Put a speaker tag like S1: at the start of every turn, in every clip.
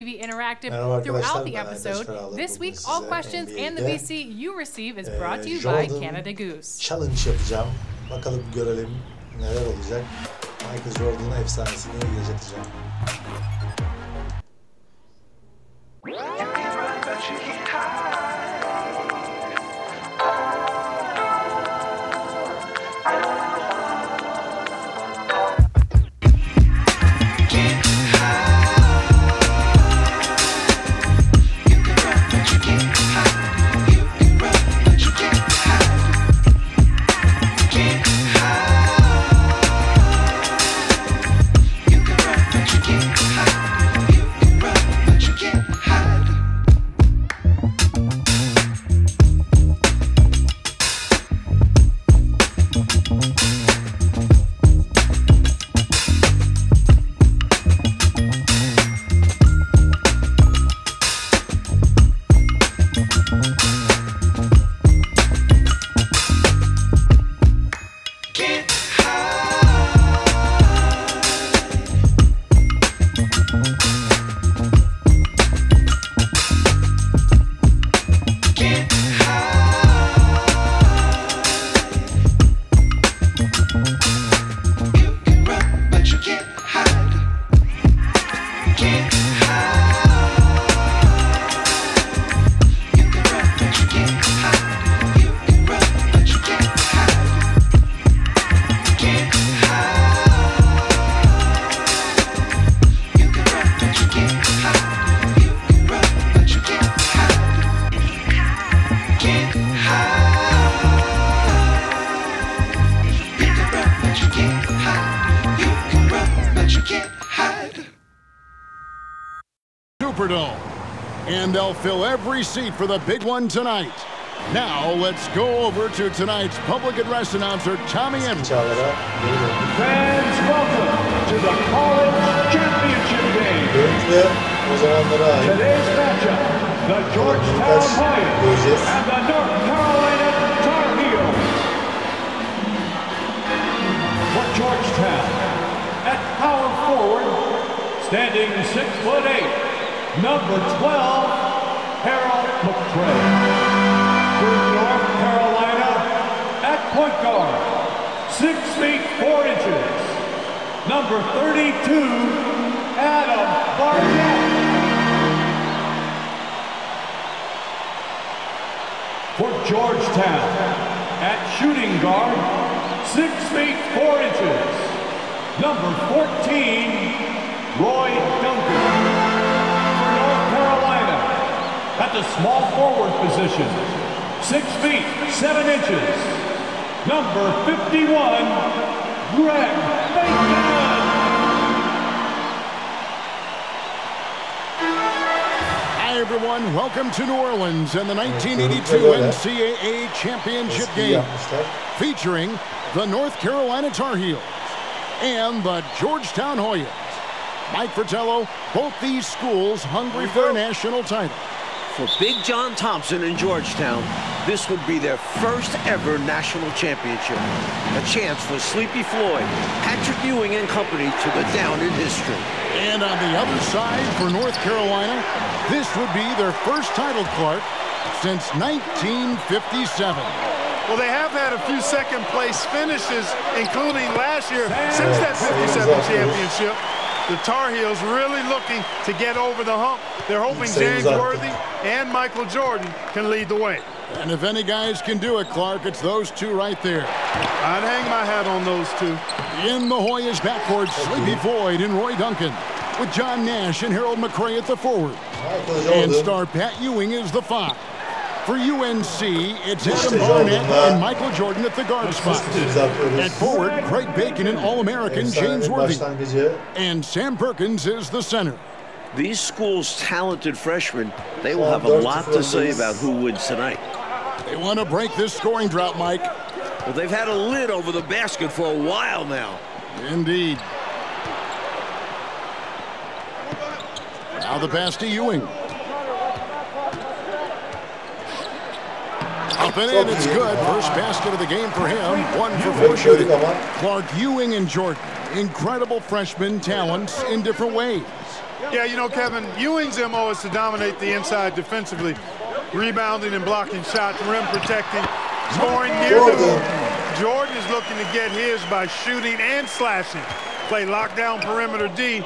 S1: TV Interactive throughout the episode. This week, all questions and the VC you receive is brought to you by Canada Goose.
S2: Challenge yapacağım. Bakalım görelim neler olacak. Michael Jordan'ın efsanesini yaşatacağım.
S3: And they'll fill every seat for the big one tonight. Now let's go over to tonight's public address announcer, Tommy M.
S4: Fans, welcome to the College Championship Game. Today's matchup, the Georgetown Hoyas and the North Carolina Tar Heels. For Georgetown, at power forward, standing 6'8", number 12, Harold McCray. For North Carolina, at point guard, 6 feet 4 inches, number 32, Adam Barnett. For Georgetown, at shooting guard, 6 feet 4 inches, number 14, Roy Duncan. At the small forward position, 6 feet 7 inches, number 51, Greg Bacon.
S3: Hi everyone, welcome to New Orleans and the 1982 NCAA Championship Game, featuring the North Carolina Tar Heels and the Georgetown Hoyas. Mike Fratello, both these schools hungry for a national title.
S5: For Big John Thompson in Georgetown, this would be their first ever national championship. A chance for Sleepy Floyd, Patrick Ewing and company to go down in history.
S3: And on the other side for North Carolina, this would be their first title, Clark, since 1957.
S6: Well, they have had a few second-place finishes, including last year, since that 57 championship. The Tar Heels really looking to get over the hump. They're hoping James Worthy and Michael Jordan can lead the way.
S3: And if any guys can do it, Clark, it's those two right there.
S6: I'd hang my hat on those two.
S3: In the Hoyas backcourt, Sleepy Floyd and Roy Duncan, with John Nash and Harold McCray at the forward. And star Pat Ewing is the 5. For UNC, it's Adam Barnett and Michael Jordan at the guard spot. At forward, Craig Bacon and All-American James Worthy. And Sam Perkins is the center.
S5: These schools' talented freshmen, they will have a lot to say about who wins tonight.
S3: They want to break this scoring drought, Mike.
S5: Well, they've had a lid over the basket for a while now.
S3: Indeed. Now the pass to Ewing. Up and in, it's good. First basket of the game for him. 1 for 4 shooting. Clark, Ewing, and Jordan. Incredible freshman talents in different ways.
S6: Yeah, you know, Kevin, Ewing's MO is to dominate the inside defensively, rebounding and blocking shots, rim protecting, scoring near the hoop. Jordan is looking to get his by shooting and slashing. Play lockdown perimeter D.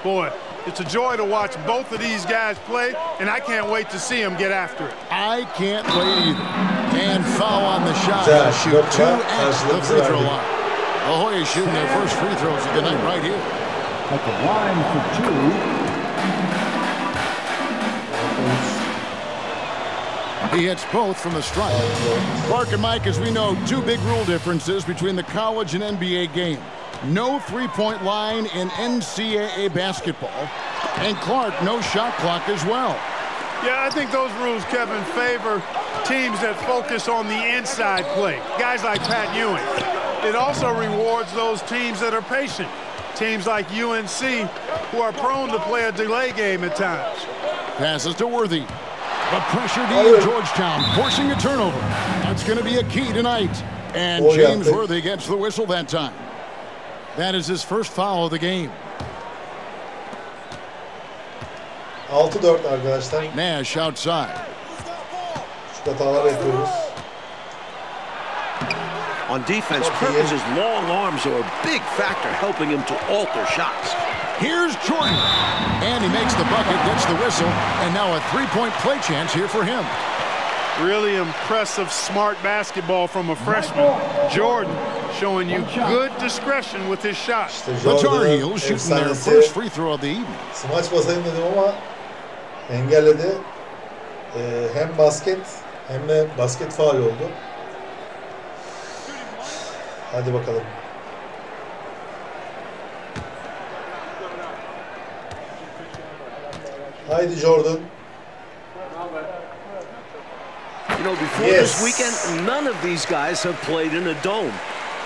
S6: Boy, it's a joy to watch both of these guys play, and I can't wait to see them get after it.
S3: I can't wait either. And foul on the shot. They'll shoot 2 at the free throw line. The Hoyas shooting their first free throws of the night right here.
S4: At the line for 2.
S3: He hits both from the stripe. Clark and Mike, as we know, 2 big rule differences between the college and NBA game. No three-point line in NCAA basketball. And Clark, no shot clock as well.
S6: Yeah, I think those rules, Kevin, favor teams that focus on the inside play. Guys like Pat Ewing. It also rewards those teams that are patient. Teams like UNC who are prone to play a delay game at times.
S3: Passes to Worthy. But pressure to Georgetown, forcing a turnover. That's going to be a key tonight. And James Worthy gets the whistle that time. That is his first foul of the game.
S2: 6-4 arkadaşlar.
S3: Nash outside.
S2: Şu hatalar yapıyoruz.
S5: On defense, Perkins' long arms are a big factor helping him to alter shots.
S3: Here's Jordan. And he makes the bucket, gets the whistle, and now a three-point play chance here for him.
S6: Really impressive, smart basketball from a freshman. Jordan showing you good discretion with his shot.
S3: The Tar Heels shooting their first free throw of the evening.
S2: Smaç basayım dedim ama engelledi. Hem basket hem de basket faul oldu. Hadi bakalım. Haydi Jordan.
S5: You know, before this weekend, none of these guys have played in a dome.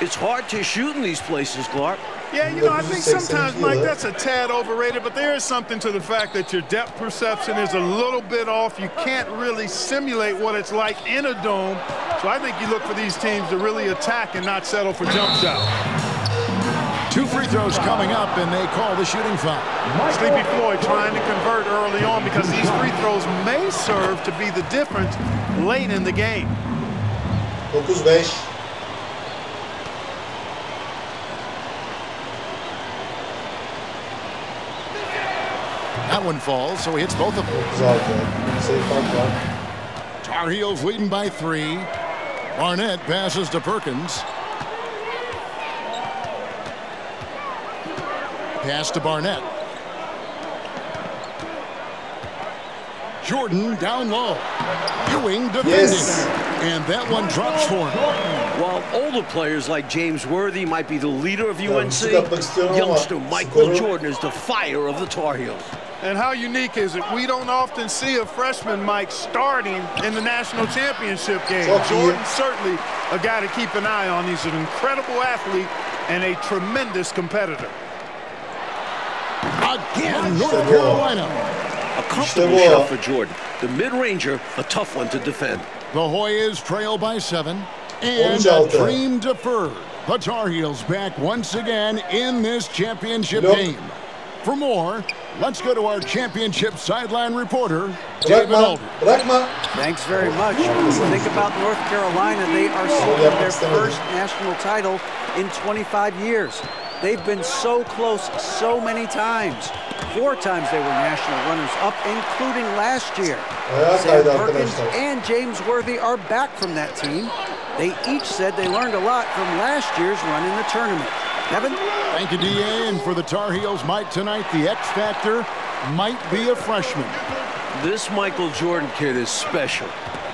S5: It's hard to shoot in these places, Clark.
S6: Yeah, you know, I think sometimes, Mike, that's a tad overrated, but there is something to the fact that your depth perception is a little bit off. You can't really simulate what it's like in a dome. So I think you look for these teams to really attack and not settle for jump shots.
S3: 2 free throws coming up, and they call the shooting foul.
S6: Sleepy Floyd trying to convert early on because these free throws may serve to be the difference late in the game.
S2: 9-5.
S3: That one falls, so he hits both of them. Tar Heels leading by 3. Barnett passes to Perkins. Pass to Barnett. Jordan down low. Ewing defending. And that one drops for him.
S5: While older players like James Worthy might be the leader of UNC, youngster Michael Jordan is the fire of the Tar Heels.
S6: And how unique is it? We don't often see a freshman, Mike, starting in the national championship game. Jordan certainly a guy to keep an eye on. He's an incredible athlete and a tremendous competitor.
S3: Again, North Carolina.
S5: A comfortable shot for Jordan. The mid-ranger, a tough one to defend.
S3: The Hoyas trail by 7. And a dream deferred. The Tar Heels back once again in this championship game. For more, let's go to our championship sideline reporter, David Alder.
S7: Thanks very much. Think about North Carolina. They are seeking their first national title in 25 years. They've been so close so many times. 4 times they were national runners-up, including last year. Sam Perkins and James Worthy are back from that team. They each said they learned a lot from last year's run in the tournament. Kevin?
S3: Thank you, D.A. And for the Tar Heels, Mike, tonight, the X factor might be a freshman.
S5: This Michael Jordan kid is special.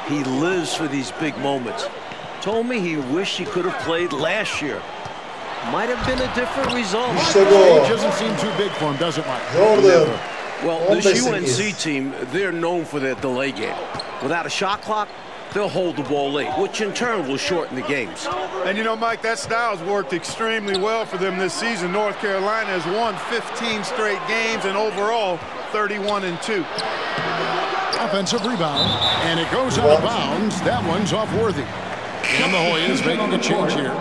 S5: He lives for these big moments. Told me he wished he could have played last year. Might have been a different result.
S3: Age doesn't seem too big for him, does it, Mike?
S2: Jordan.
S5: Well, this UNC team, they're known for their delay game. Without a shot clock, they'll hold the ball late, which in turn will shorten the games.
S6: And you know, Mike, that style's worked extremely well for them this season. North Carolina has won 15 straight games and overall 31-2.
S3: Offensive rebound, and it goes out of bounds. That one's off Worthy. And the Hoyas making a change here.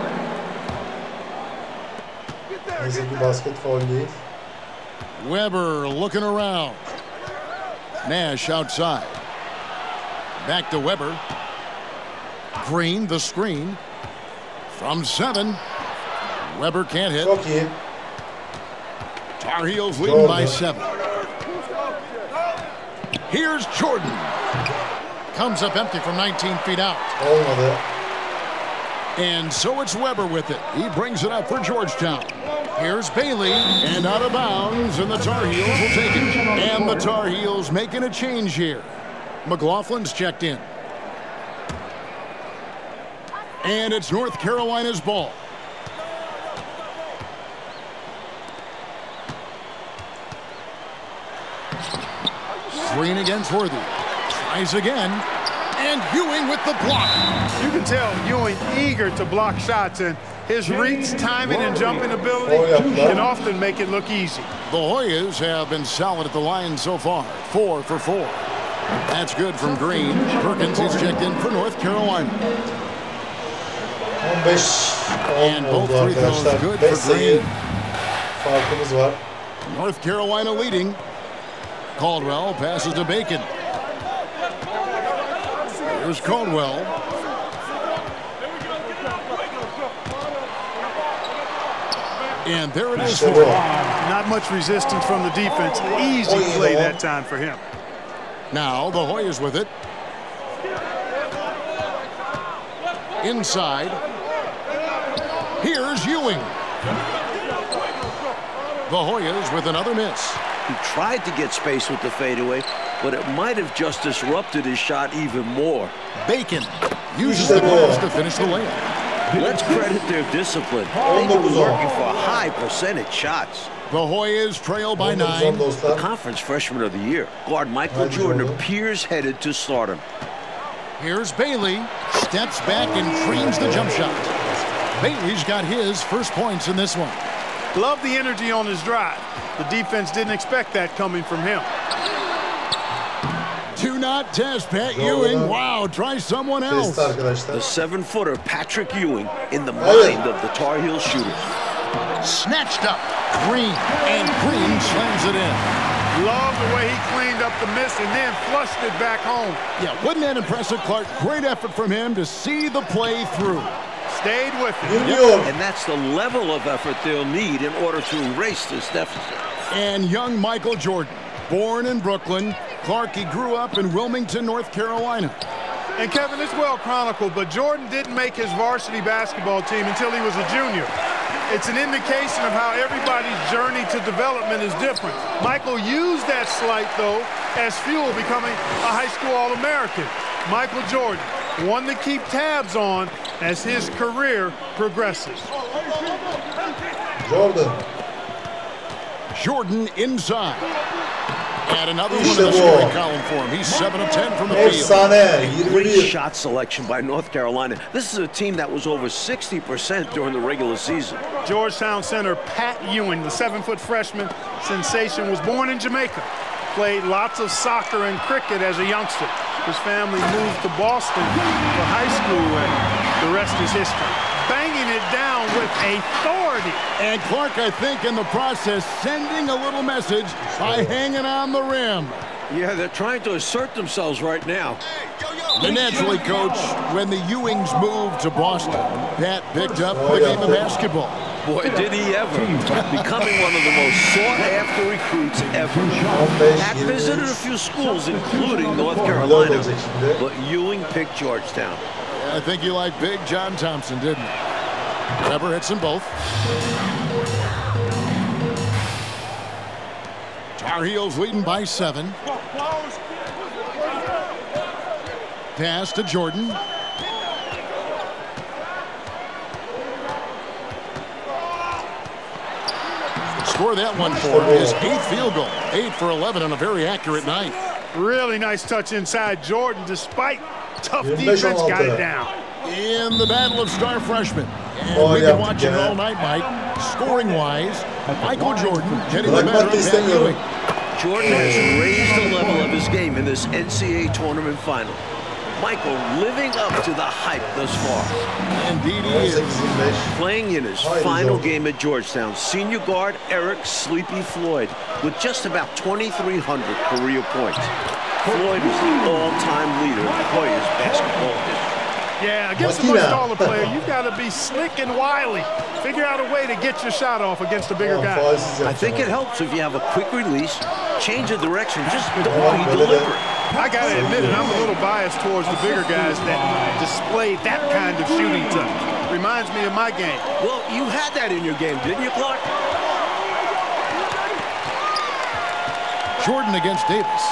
S3: Weber looking around. Nash outside. Back to Weber. Green, the screen. From 7. Weber can't hit.
S2: Okay.
S3: Tar Heels leading by 7. Here's Jordan. Comes up empty from 19 feet out.
S2: Olmadı.
S3: And so it's Weber with it. He brings it up for Georgetown. Here's Bailey, and out of bounds, and the Tar Heels will take it. And the Tar Heels making a change here. McLaughlin's checked in. And it's North Carolina's ball. Screen against Worthy. Tries again. And Ewing with the block.
S6: You can tell Ewing eager to block shots, and his reach, timing, and jumping ability can often make it look easy.
S3: The Hoyas have been solid at the line so far. 4 for 4. That's good from Green. Perkins is checked in for North Carolina.
S2: 15-10
S3: And both
S2: oldu
S3: free throws
S2: arkadaşlar.
S3: good
S2: 5
S3: for
S2: sayı
S3: Green.
S2: farkımız var.
S3: North Carolina leading. Caldwell passes to Bacon. Here's Caldwell. And there it is.
S6: Not much resistance from the defense. Easy play that time for him.
S3: Now the Hoyas with it. Inside. Here's Ewing. The Hoyas with another miss.
S5: He tried to get space with the fadeaway, but it might have just disrupted his shot even more.
S3: Bacon uses the glass to finish the layup.
S5: Let's credit their discipline. They've been working for high percentage shots.
S3: The Hoyas trail by 9.
S5: The conference freshman of the year, guard Michael Jordan, appears headed to stardom.
S3: Here's Bailey. Steps back and creams the jump shot. Bailey's got his first points in this one.
S6: Love the energy on his drive. The defense didn't expect that coming from him.
S3: Two-not test, Pat Ewing. Wow, try someone else.
S5: The 7-footer Patrick Ewing in the mind of the Tar Heel shooters.
S3: Snatched up. Green, and Green slams it in.
S6: Love the way he cleaned up the miss and then flushed it back home.
S3: Yeah, wasn't that impressive, Clark? Great effort from him to see the play through.
S6: Stayed with it.
S5: Yep. And that's the level of effort they'll need in order to erase this deficit.
S3: And young Michael Jordan, born in Brooklyn. Clark, he grew up in Wilmington, North Carolina.
S6: And Kevin, it's well chronicled, but Jordan didn't make his varsity basketball team until he was a junior. It's an indication of how everybody's journey to development is different. Michael used that slight, though, as fuel, becoming a high school All-American. Michael Jordan, one to keep tabs on as his career progresses.
S3: Jordan inside. And another one in the scoring column for him. He's 7 of 10 from the field.
S5: Great shot selection by North Carolina. This is a team that was over 60% during the regular season.
S6: Georgetown center Pat Ewing, the 7-foot freshman sensation, was born in Jamaica. Played lots of soccer and cricket as a youngster. His family moved to Boston for high school, and the rest is history. Banging it down with authority.
S3: And Clark, I think, in the process, sending a little message by hanging on the rim.
S5: Yeah, they're trying to assert themselves right now.
S3: And naturally, Coach, when the Ewings moved to Boston, Pat picked up the game of basketball.
S5: Boy, did he ever. Becoming one of the most sought-after recruits ever. Pat visited a few schools, including North Carolina, but Ewing picked Georgetown.
S3: I think you liked Big John Thompson, didn't you? Weber hits them both. Tar Heels leading by 7. Pass to Jordan. Score that one for his 8th field goal. 8 for 11 on a very accurate night.
S6: Really nice touch inside. Jordan, despite tough defense, got it down.
S3: In the battle of star freshmen. And we've been watching it all night, Mike. Scoring-wise, Michael Jordan getting the better of Pat Ewing.
S5: Jordan has raised the level of his game in this NCAA tournament final. Michael living up to the hype thus far.
S3: Indeed he is.
S5: Playing in his final game at Georgetown, senior guard Eric Sleepy Floyd with just about 2,300 career points. Floyd is the all-time leader in Hoyas basketball history.
S6: Yeah, against a much taller player, you've got to be slick and wily. Figure out a way to get your shot off against a bigger guy.
S5: I think it helps if you have a quick release, change of direction, just don't be deliberate.
S6: I got to admit it, I'm a little biased towards the bigger guys that display that kind of shooting touch. Reminds me of my game.
S5: Well, you had that in your game, didn't you, Clark?
S3: Jordan against Davis.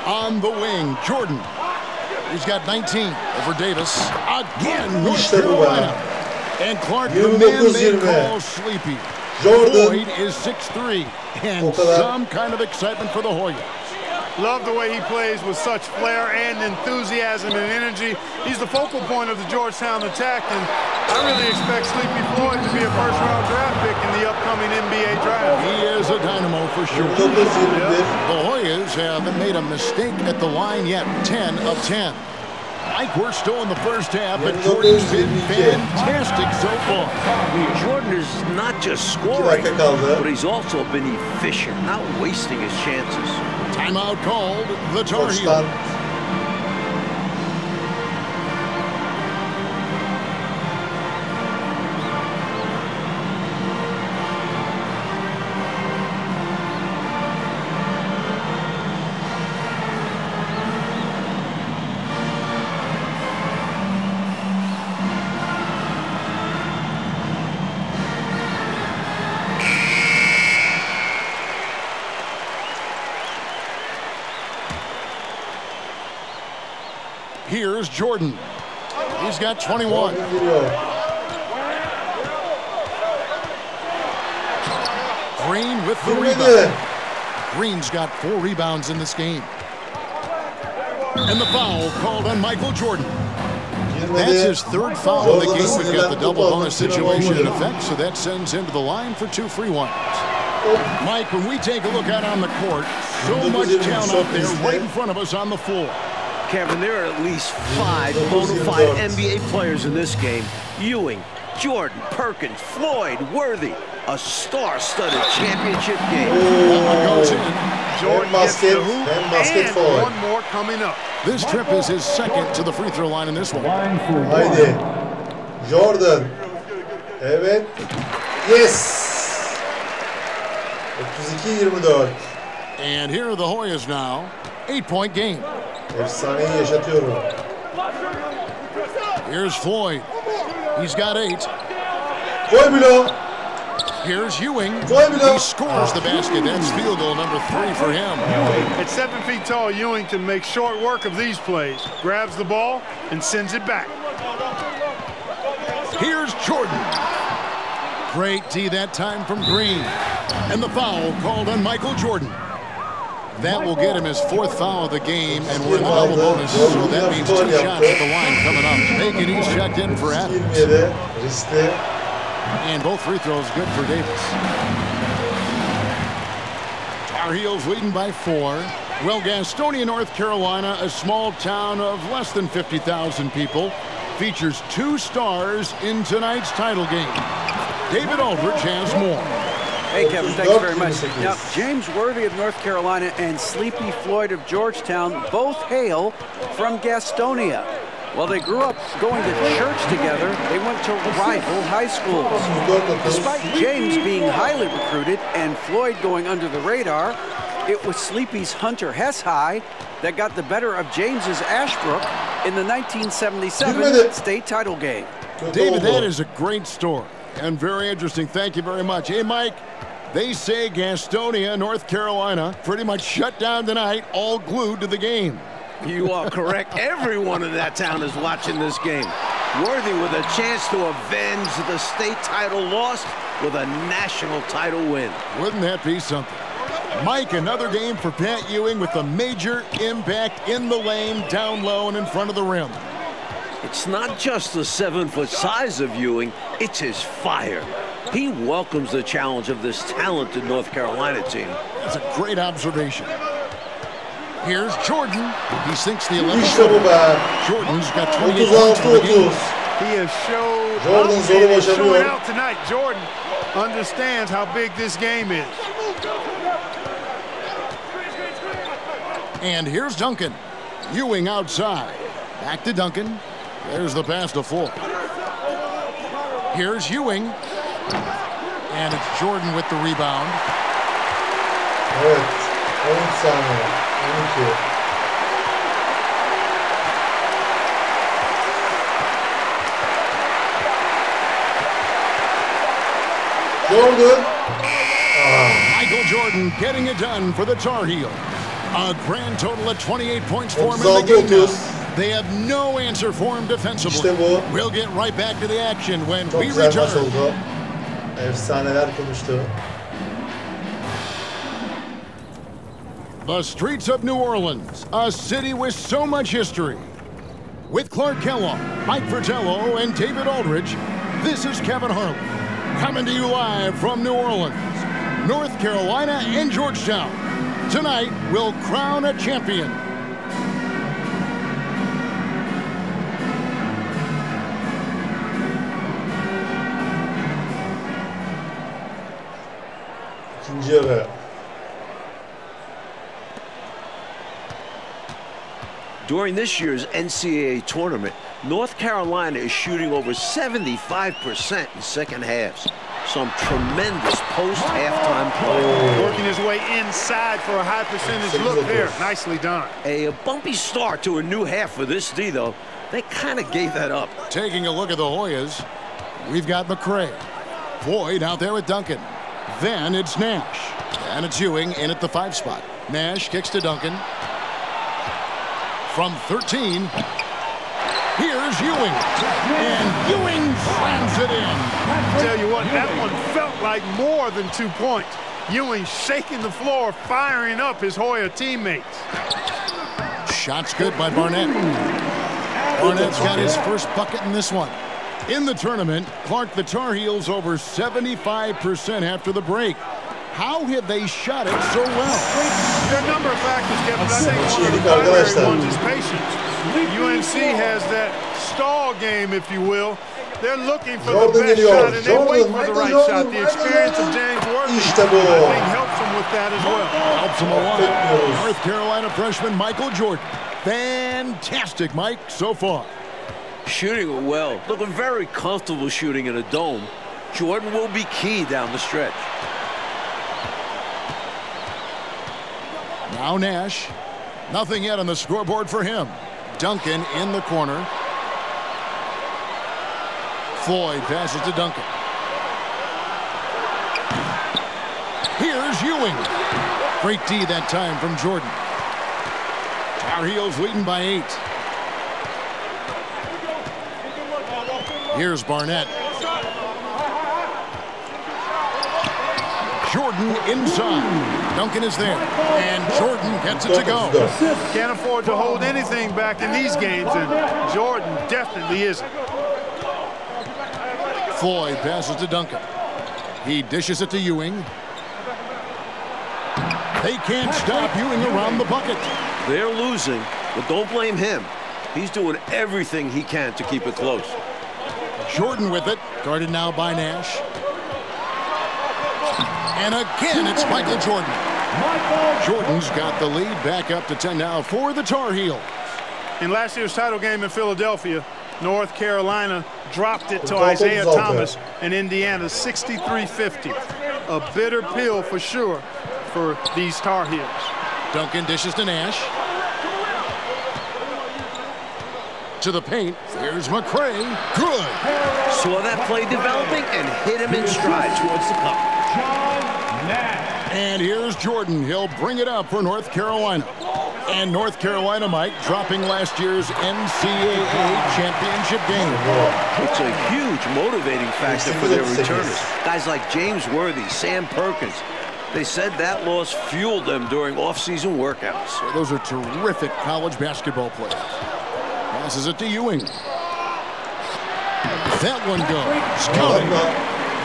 S3: On the wing, Jordan. He's got 19 over Davis. Again, North Carolina. And Clark, the man they call Sleepy. Floyd is 6'3", and some kind of excitement for the Hoyas.
S6: Love the way he plays with such flair and enthusiasm and energy. He's the focal point of the Georgetown attack, and I really expect Sleepy Floyd to be a first-round draft pick in the upcoming NBA draft.
S3: He is a dynamo for sure. The Hoyas haven't made a mistake at the line yet, 10 of 10. Mike, we're still in the first half, but Jordan's been fantastic so far.
S5: Jordan is not just scoring, but he's also been efficient, not wasting his chances.
S3: Timeout called, the Tar Heels. Here's Jordan. He's got 21. Green with the rebound. Green's got 4 rebounds in this game. And the foul called on Michael Jordan. That's his 3rd foul of the game. We've got the double bonus situation in effect, so that sends him to the line for 2 free ones. Mike, when we take a look out on the court, so much talent out there right in front of us on the floor.
S5: Kevin, there are at least 5 bona fide NBA players in this game. Ewing, Jordan, Perkins, Floyd, Worthy. A star-studded championship game.
S3: Goes in.
S6: Jordan gets the hoop, and one more coming up.
S3: This trip is his 2nd to the free throw line in this one.
S2: Haydi. Jordan. Evet. Yes. 32-24.
S3: And here are the Hoyas now. 8-point game.
S2: Efsaneyi yaşatıyorum.
S3: Here's Floyd. He's got 8.
S2: Koy bilo.
S3: Here's Ewing.
S2: Koy bilo.
S3: He scores the basket. That's field goal number 3 for him.
S6: At 7 feet tall, Ewing can make short work of these plays. Grabs the ball and sends it back.
S3: Here's Jordan. Great D that time from Green. And the foul called on Michael Jordan. That will get him his 4th foul of the game, and we're in the double bonus, so that means 2 shots at the line coming up. Bacon, he's checked in for Adams. And both free throws good for Davis. Tar Heels leading by 4. Well, Gastonia, North Carolina, a small town of less than 50,000 people, features 2 stars in tonight's title game. David Aldridge has more.
S7: Hey, Kevin, thanks very much. Now, James Worthy of North Carolina and Sleepy Floyd of Georgetown both hail from Gastonia. Well, they grew up going to church together. They went to rival high schools. Despite James being highly recruited and Floyd going under the radar, it was Sleepy's Hunter Hess High that got the better of James's Ashbrook in the 1977 state title game.
S3: David, that is a great story and very interesting. Thank you very much. Hey, Mike, they say Gastonia, North Carolina, pretty much shut down tonight, all glued to the game.
S5: You are correct. Everyone in that town is watching this game. Worthy with a chance to avenge the state title loss with a national title win.
S3: Wouldn't that be something? Mike, another game for Pat Ewing with a major impact in the lane, down low, and in front of the rim.
S5: It's not just the 7-foot size of Ewing, it's his fire. He welcomes the challenge of this talented North Carolina team.
S3: That's a great observation. Here's Jordan. He sinks the 11.
S2: İşte bu be.
S3: Jordan's got 28 points for the
S2: 36-30.
S3: game.
S6: He has showed
S2: Jordan
S6: up and is showing
S2: başarıyor.
S6: out tonight. Jordan understands how big this game is.
S3: And here's Duncan. Ewing outside. Back to Duncan. There's the pass to Floyd. Here's Ewing. And it's Jordan with the rebound.
S2: Evet. 13 saniye. 12. Jordan.
S3: Michael Jordan getting it done for the Tar Heels. A grand total of 28 points for him in the game now. They have no answer for him defensively.
S2: İşte bu.
S3: We'll get right back to the action when
S2: Çok
S3: we
S2: güzel maç
S3: return.
S2: oldu. Efsaneler konuştu.
S3: The streets of New Orleans, a city with so much history. With Clark Kellogg, Mike Fratello, and David Aldridge, this is Kevin Harlan, coming to you live from New Orleans, North Carolina, and Georgetown. Tonight, we'll crown a champion.
S2: İkinci yarı.
S5: During this year's NCAA tournament, North Carolina is shooting over 75% in second halves. Some tremendous post-halftime play.
S6: Working his way inside for a high percentage look there. Nicely done.
S5: A bumpy start to a new half for this D, though. They kind of gave that up.
S3: Taking a look at the Hoyas, we've got McCray. Floyd out there with Duncan. Then it's Nash. And it's Ewing in at the 5 spot. Nash kicks to Duncan. From 13, here's Ewing. And Ewing slams it in.
S6: I tell you what, that one felt like more than 2 points. Ewing shaking the floor, firing up his Hoya teammates.
S3: Shot's good by Barnett. Barnett's got his first bucket in this one. In the tournament, Clark, the Tar Heels over 75% after the break. How have they shot it so well?
S6: There are a number of factors, Kevin, but I think one of the primary ones is patience. UNC has that stall game, if you will. They're looking for the best shot, and they wait for the right shot. The experience of James Worthy, I think, helps them with that as well.
S3: Helps them a lot. North Carolina freshman Michael Jordan. Fantastic, Mike, so far.
S5: Shooting it well. Looking very comfortable shooting in a dome. Jordan will be key down the stretch.
S3: Now Nash. Nothing yet on the scoreboard for him. Duncan in the corner. Floyd passes to Duncan. Here's Ewing. Great D that time from Jordan. Tar Heels leading by 8. Here's Barnett. Jordan inside. Duncan is there. And Jordan gets it to go.
S6: Can't afford to hold anything back in these games, and Jordan definitely isn't.
S3: Floyd passes to Duncan. He dishes it to Ewing. They can't stop Ewing around the bucket.
S5: They're losing, but don't blame him. He's doing everything he can to keep it close.
S3: Jordan with it, guarded now by Nash. And again, it's Michael Jordan. Jordan's got the lead back up to 10 now for the Tar Heels.
S6: In last year's title game in Philadelphia, North Carolina dropped it to Isaiah Thomas and Indiana 63-50. A bitter pill for sure for these Tar Heels.
S3: Duncan dishes to Nash. To the paint. Here's McCray. Good.
S5: Saw that play developing and hit him in stride towards the cup.
S3: And here's Jordan. He'll bring it up for North Carolina. And North Carolina, Mike, dropping last year's NCAA championship game.
S5: It's a huge motivating factor for their returners. Guys like James Worthy, Sam Perkins. They said that loss fueled them during off-season workouts.
S3: So those are terrific college basketball players. Passes it to Ewing. That one goes. Counting.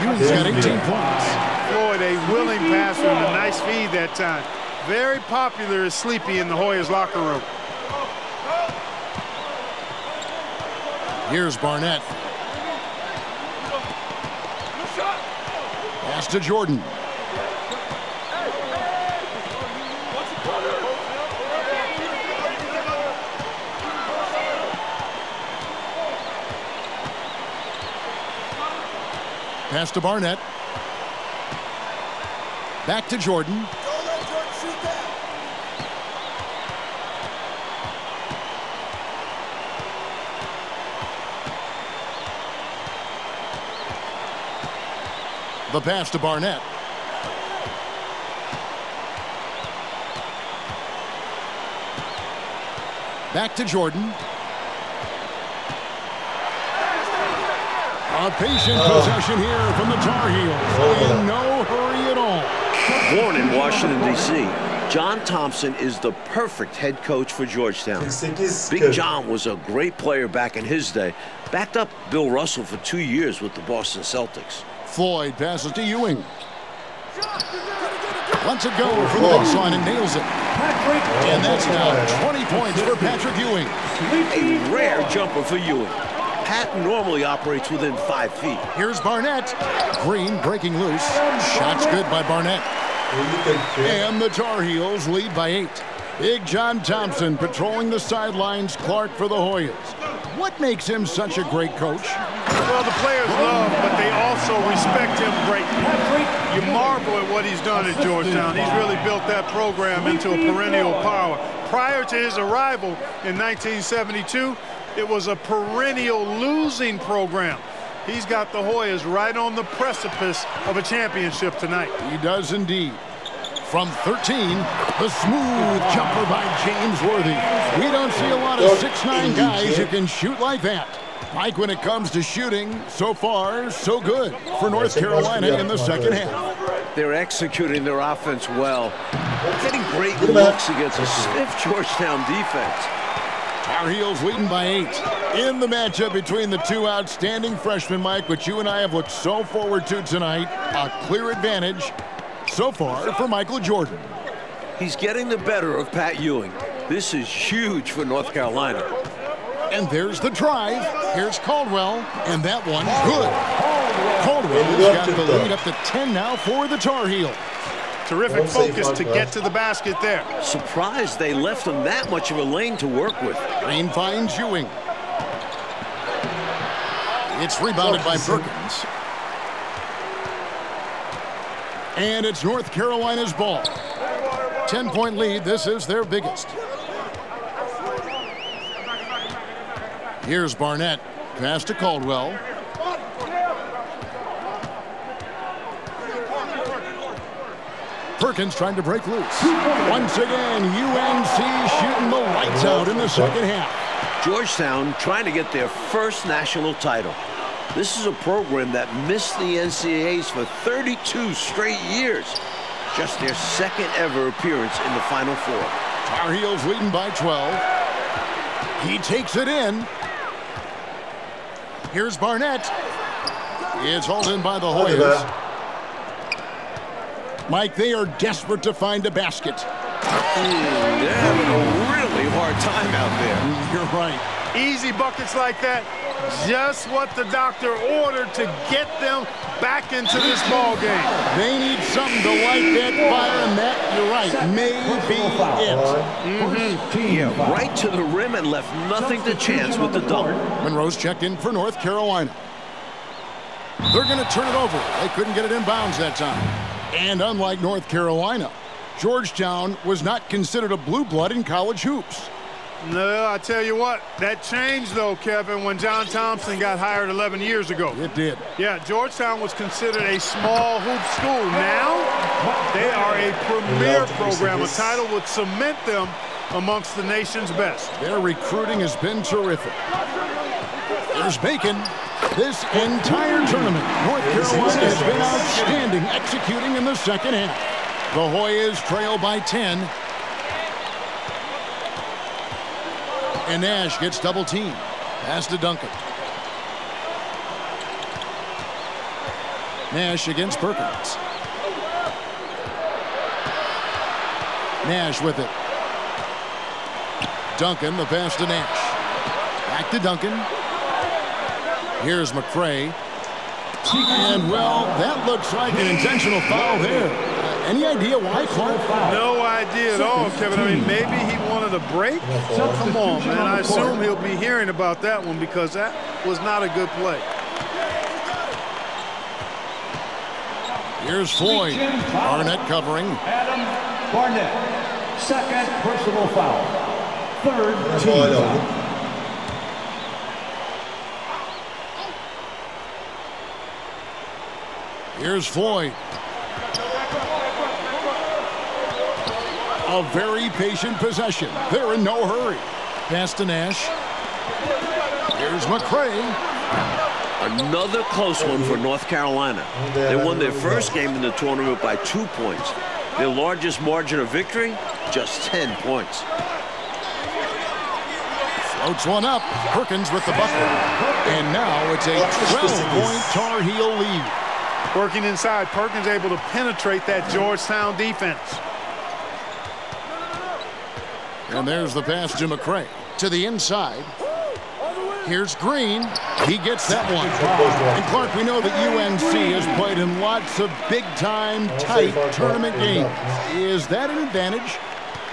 S3: Ewing's got 18 points.
S6: Floyd, a willing passer and a nice feed that time. Very popular as Sleepy in the Hoyas locker room.
S3: Here's Barnett. Pass to Jordan. Pass to Barnett. Back to Jordan. The pass to Barnett. Back to Jordan. A patient possession here from the Tar Heels. In no hurry at all.
S5: Born in Washington, D.C., John Thompson is the perfect head coach for Georgetown. Big John was a great player back in his day. Backed up Bill Russell for 2 years with the Boston Celtics.
S3: Floyd passes to Ewing. Lets it go for the baseline and nails it. And that's now 20 points for Patrick Ewing.
S5: A rare jumper for Ewing. Pat normally operates within 5 feet.
S3: Here's Barnett. Green breaking loose. Shot's good by Barnett. And the Tar Heels lead by 8. Big John Thompson patrolling the sidelines. Clark for the Hoyas. What makes him such a great coach?
S6: Well, the players love, but they also respect him greatly. You marvel at what he's done at Georgetown. He's really built that program into a perennial power. Prior to his arrival in 1972, it was a perennial losing program. He's got the Hoyas right on the precipice of a championship tonight.
S3: He does indeed. From 13, the smooth jumper by James Worthy. We don't see a lot of 6'9" guys who can shoot like that. Mike, when it comes to shooting, so far, so good for North Carolina in the second half.
S5: They're executing their offense well. Getting great looks against a stiff Georgetown defense.
S3: Tar Heels leading by 8. In the matchup between the two outstanding freshmen, Mike, which you and I have looked so forward to tonight, a clear advantage so far for Michael Jordan.
S5: He's getting the better of Pat Ewing. This is huge for North Carolina.
S3: And there's the drive. Here's Caldwell, and that one good. Caldwell's got the lead up to 10 now for the Tar Heels.
S6: Terrific focus to get to the basket there.
S5: Surprised they left him that much of a lane to work with.
S3: Green finds Ewing. It's rebounded by Perkins. And it's North Carolina's ball. 10-point lead. This is their biggest. Here's Barnett. Pass to Caldwell. Perkins trying to break loose. Once again, UNC shooting the lights out in the second half.
S5: Georgetown trying to get their first national title. This is a program that missed the NCAAs for 32 straight years. Just their second ever appearance in the Final Four.
S3: Tar Heels leading by 12. He takes it in. Here's Barnett. It's hauled in by the Hoyas. Mike, they are desperate to find a basket.
S5: They're having a really hard time out there.
S3: You're right.
S6: Easy buckets like that, just what the doctor ordered to get them back into this ball game.
S3: They need something to light that fire, and that, you're right, may be it.
S5: Yeah, right to the rim and left nothing to chance with the dunk.
S3: Monroe's checked in for North Carolina. They're going to turn it over. They couldn't get it in bounds that time. And unlike North Carolina, Georgetown was not considered a blue blood in college hoops.
S6: No, I tell you what, that changed though, Kevin, when John Thompson got hired 11 years ago.
S3: It did.
S6: Yeah, Georgetown was considered a small hoop school. Now, they are a premier program. A title would cement them amongst the nation's best.
S3: Their recruiting has been terrific. There's Bacon. This entire tournament, North Carolina has been outstanding executing in the second half. The Hoyas trail by 10. And Nash gets double teamed. Pass to Duncan. Nash against Perkins. Nash with it. Duncan, the pass to Nash. Back to Duncan. Here's McCray. And, well, that looks like an intentional foul there. Any idea why, Clark?
S6: No idea at all, Kevin. I mean, maybe he wanted a break. Come on, man. I assume he'll be hearing about that one because that was not a good play.
S3: Here's Floyd. Barnett covering.
S4: Adam Barnett. Second personal foul. Third team foul.
S3: Here's Floyd. A very patient possession. They're in no hurry. Pass to Nash. Here's McCray.
S5: Another close one for North Carolina. They won their first game in the tournament by 2 points. Their largest margin of victory, just 10 points.
S3: Floats one up. Perkins with the bucket. And now it's a 12-point Tar Heel lead.
S6: Working inside, Perkins able to penetrate that Georgetown defense.
S3: And there's the pass to McCray. To the inside. Here's Green. He gets that one. And Clark, we know that UNC has played in lots of big-time, tight tournament games. Is that an advantage?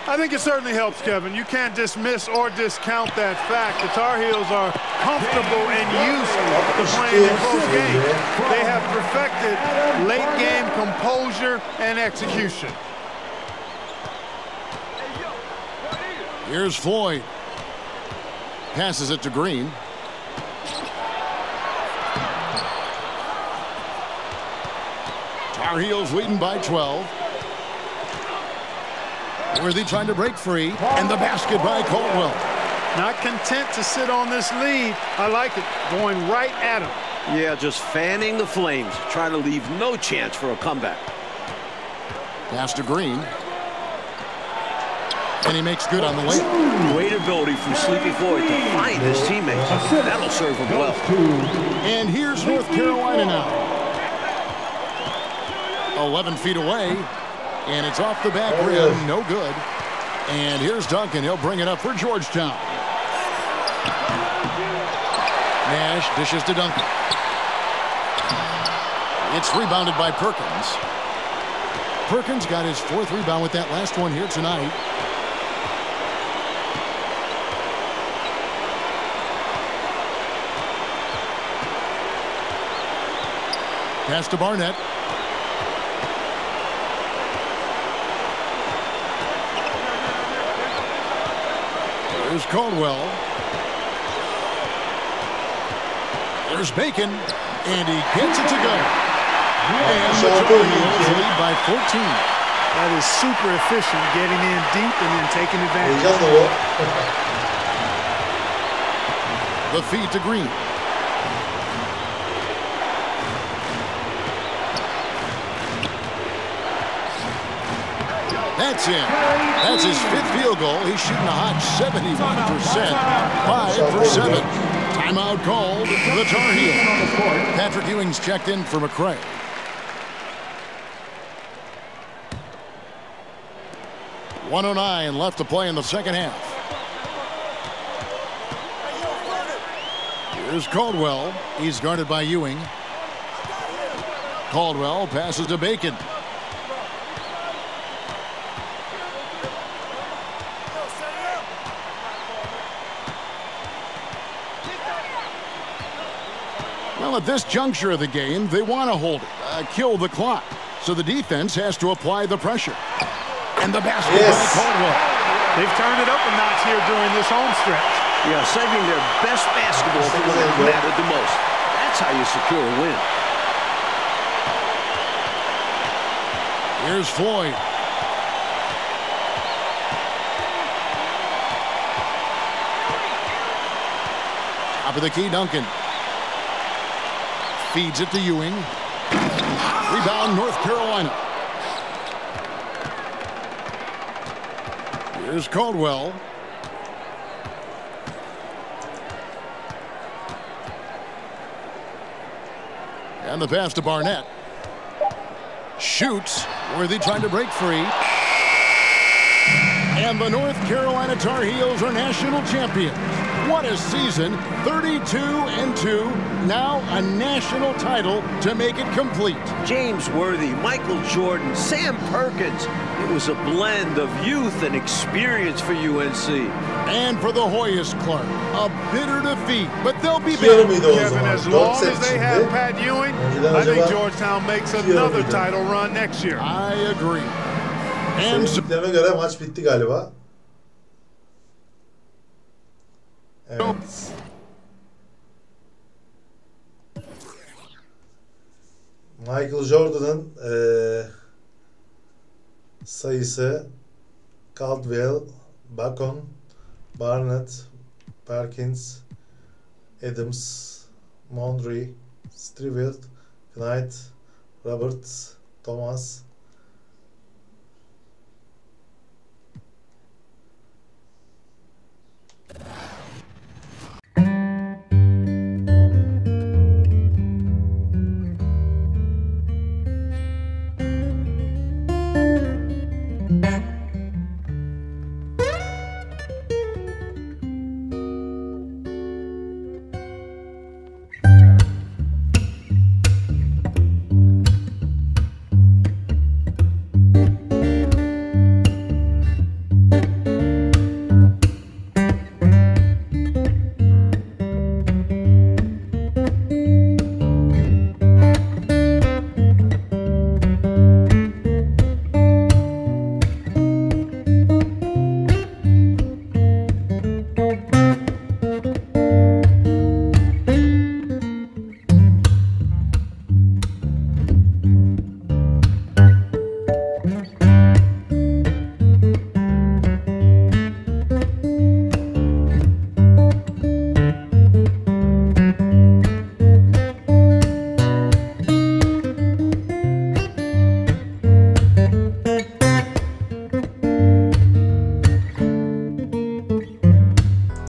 S6: I think it certainly helps, Kevin. You can't dismiss or discount that fact. The Tar Heels are comfortable and used to playing in close games. They have perfected late-game composure and execution.
S3: Here's Floyd. Passes it to Green. Tar Heels leading by 12. Worthy trying to break free, and the basket by Caldwell.
S6: Not content to sit on this lead. I like it. Going right at him.
S5: Yeah, just fanning the flames, trying to leave no chance for a comeback.
S3: Pass to Green. And he makes good on the layup.
S5: Great ability from Sleepy Floyd to find his teammates. That'll serve him well.
S3: And here's North Carolina now. 11 feet away. And it's off the back rim. No good. And here's Duncan. He'll bring it up for Georgetown. Nash dishes to Duncan. It's rebounded by Perkins. Perkins got his 4th rebound with that last one here tonight. Pass to Barnett. There's Caldwell. There's Bacon. And he gets it to go. And the Tar Heels lead by 14.
S6: That is super efficient, getting in deep and then taking advantage.
S3: The feed to Green. That's in. That's his 5th field goal. He's shooting a hot 71%. 5 for 7. Timeout called. The Tar Heels. Patrick Ewing's checked in for McCray. .109 left to play in the second half. Here's Caldwell. He's guarded by Ewing. Caldwell passes to Bacon. Well, at this juncture of the game, they want to hold it, kill the clock. So the defense has to apply the pressure. And the basket by Caldwell.
S6: They've turned it up a notch here during this home stretch.
S5: Yeah, saving their best basketball for when it mattered the most. That's how you secure a win.
S3: Here's Floyd. Top of the key, Duncan. Feeds it to Ewing. Rebound, North Carolina. Here's Caldwell. And the pass to Barnett. Shoots. Worthy trying to break free. And the North Carolina Tar Heels are national champions. What a season, 32-2, now a national title to make it complete.
S5: James Worthy, Michael Jordan, Sam Perkins. It was a blend of youth and experience for UNC.
S3: And for the Hoyas, Clark, a bitter defeat, but they'll be back.
S6: Kevin, as long as they have Pat Ewing, I think Georgetown makes another title run next year.
S3: I agree.
S2: Sevinçlerime göre maç bitti galiba. Evet. Michael Jordan'ın sayısı Caldwell, Bacon, Barnett, Perkins, Adams, Monroe, Striveld, Knight, Roberts, Thomas,